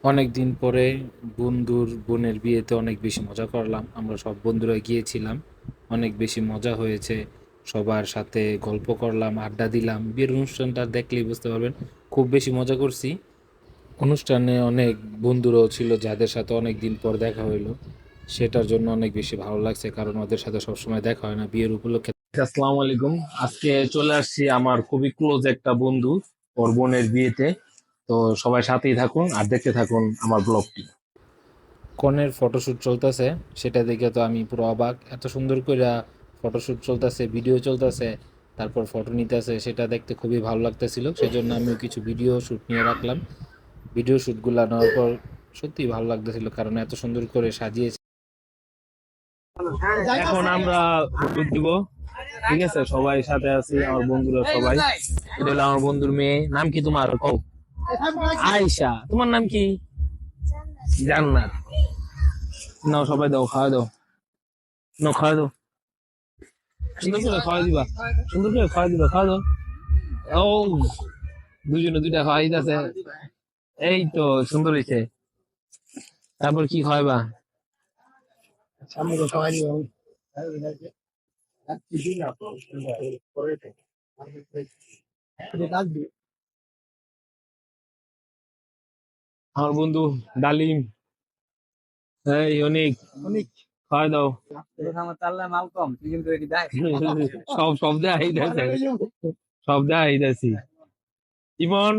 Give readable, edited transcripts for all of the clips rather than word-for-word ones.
অনেক দিন পরে বন্ধুর বোনের বিয়েতে অনেক বেশি মজা করলাম। আমরা সব বন্ধুরা গিয়েছিলাম, অনেক বেশি মজা হয়েছে। সবার সাথে গল্প করলাম, আড্ডা দিলাম। বিয়ের অনুষ্ঠানটা দেখলেই বুঝতে পারবেন খুব বেশি মজা করছি। অনুষ্ঠানে অনেক বন্ধুরাও ছিল যাদের সাথে অনেক দিন পর দেখা হইলো, সেটার জন্য অনেক বেশি ভালো লাগছে, কারণ ওদের সাথে সবসময় দেখা হয় না বিয়ের উপলক্ষে। আসসালামু আলাইকুম। আজকে চলে আসছি আমার খুবই ক্লোজ একটা বন্ধু ওর বোনের বিয়েতে। তো সবাই সাথেই থাকুন আর দেখতে থাকুন আমার ব্লগটি। কনের ফটোশুট চলতেছে, সেটা দেখে তো আমি পুরো অবাক। এত সুন্দর করে ফটোশুট চলতেছে, ভিডিও চলতেছে, তারপর ফটো নিতেছে, সেটা দেখতে খুবই ভালো লাগতেছিল। সেজন্য আমিও কিছু ভিডিও শ্যুট নিয়ে রাখলাম। ভিডিও শ্যুটগুলো নেওয়ার পর সত্যিই ভালো লাগতেছিল, কারণ এত সুন্দর করে সাজিয়েছে। এখন আমরা ফটো দিব, ঠিক আছে? সবাই সাথে আছি, আমার বন্ধুরা সবাই। এটা হলো আমার বন্ধুর মেয়ে। নাম কি তোমার? কও। আয়শা। তোমার নাম কি? জান্নাত। নাও সবাই দাও, খাওয়া দাও। নাও খাওয়া দাও, সুন্দর করে খাওয়া দিবা, সুন্দর করে খাওয়া দিবা, খাওয়া দাও। ও, দুজনে দুইটা খাওয়াই দিতেছে। এই তো সুন্দর হয়েছে। তারপর কি খাওয়াইবা? সামনে তো খাওয়াই দিবা। আমার বন্ধু ডালিম। এই অনেক অনেক খাওয়া দাও। সব সব দেয় আইতাছে, সব দেয় আইতাছি। ইমন,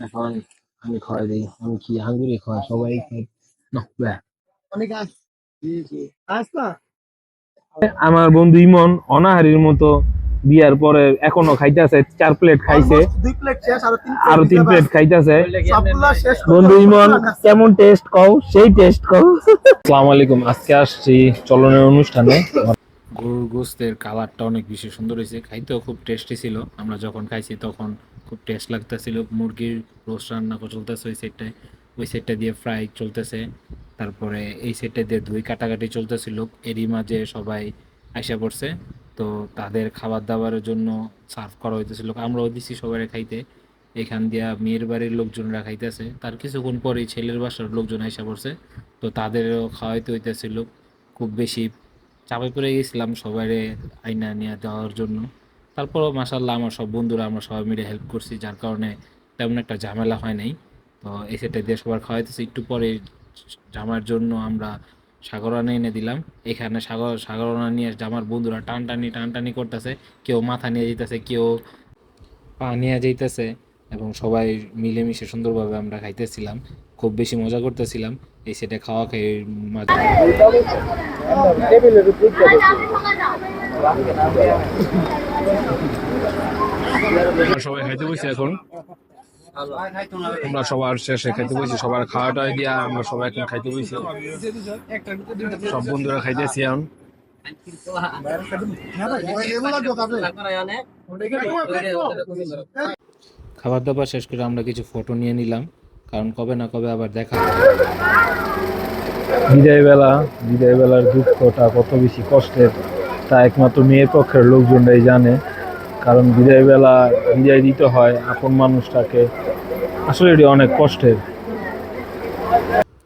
এখন আমি খাওয়াই দিই। আমি কি আঙ্গুরে খাওয়াই, সবাই খাই না ব্যাহ। আমার বন্ধু ইমন অনাহারির মতো বিয়ার পরে এখনো খাইতেছে। 4 প্লেট খাইছে, আরো 3 প্লেট খাইতেছে। বন্ধু ইমন, কেমন টেস্ট কও, সেই টেস্ট কও। আসসালামু আলাইকুম। আজকে আসছি চলনের অনুষ্ঠানে। গরুর গোস্তের কালারটা অনেক বেশি সুন্দর হয়েছে, খাইতেও খুব টেস্টি ছিল। আমরা যখন খাইছি তখন খুব টেস্ট লাগতেছিল। মুরগির রোস্ট রান্না চলতেছে ওই সাইডটায়, ওই সাইডটা দিয়ে ফ্রাই চলতেছে, তারপরে এই সাইডটা দিয়ে দই কাটাকাটি চলতেছিল। এরই মাঝে সবাই আইসা পড়ছে, তো তাদের খাবার দাবারের জন্য সার্ভ করা হইতেছিল। আমরাও দিছি সবাই খাইতে। এখান দিয়া মেয়ের বাড়ির লোকজনরা খাইতেছে, তার কিছুক্ষণ পরেই ছেলের বাসার লোকজন আইসা পড়ছে, তো তাদেরও খাওয়াইতে হইতেছিল। খুব বেশি চাপে পড়ে গেছিলাম সবাইরে আইনা নিয়ে দেওয়ার জন্য। তারপরও মাসাল্লাহ আমার সব বন্ধুরা আমরা সবাই মিলে হেল্প করছি, যার কারণে তেমন একটা ঝামেলা হয় নাই। তো এই সেটা দিয়ে সবার খাওয়াইতেছি। একটু পরে জামার জন্য আমরা সাগরানা এনে দিলাম। এখানে সাগরানা নিয়ে জামার বন্ধুরা টানটানি টানটানি করতেছে, কেউ মাথা নিয়ে যেতেছে, কেউ পা নিয়ে যাইতেছে, এবং সবাই মিলেমিশে সুন্দরভাবে আমরা খাইতেছিলাম। খুব বেশি মজা করতেছিলাম এই সেটা খাওয়া খেয়ে মাঝে। সবাই খাইতে বসছি এখন। আমরা সবার শেষে খাইতে বসছি, সবার খাওয়াটা দিয়া আমরা সবাই এখন খাইতে বসছি। সব বন্ধুরা খাইতেছি এখন। খাবার দাবার শেষ করে আমরা কিছু ফটো নিয়ে নিলাম, কারণ কবে না কবে আবার দেখা হবে। বিদায় বেলা, বিদায় বেলার দুঃখটা কত বেশি কষ্টের তা একমাত্র মেয়ের পক্ষের লোকজনরাই জানে। কারণ বিদায় বেলা বিদায় দিতে হয় আপন মানুষটাকে, আসলে এটি অনেক কষ্টের।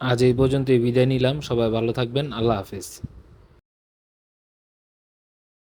আজ এই পর্যন্তই বিদায় নিলাম, সবাই ভালো থাকবেন, আল্লাহ হাফেজ।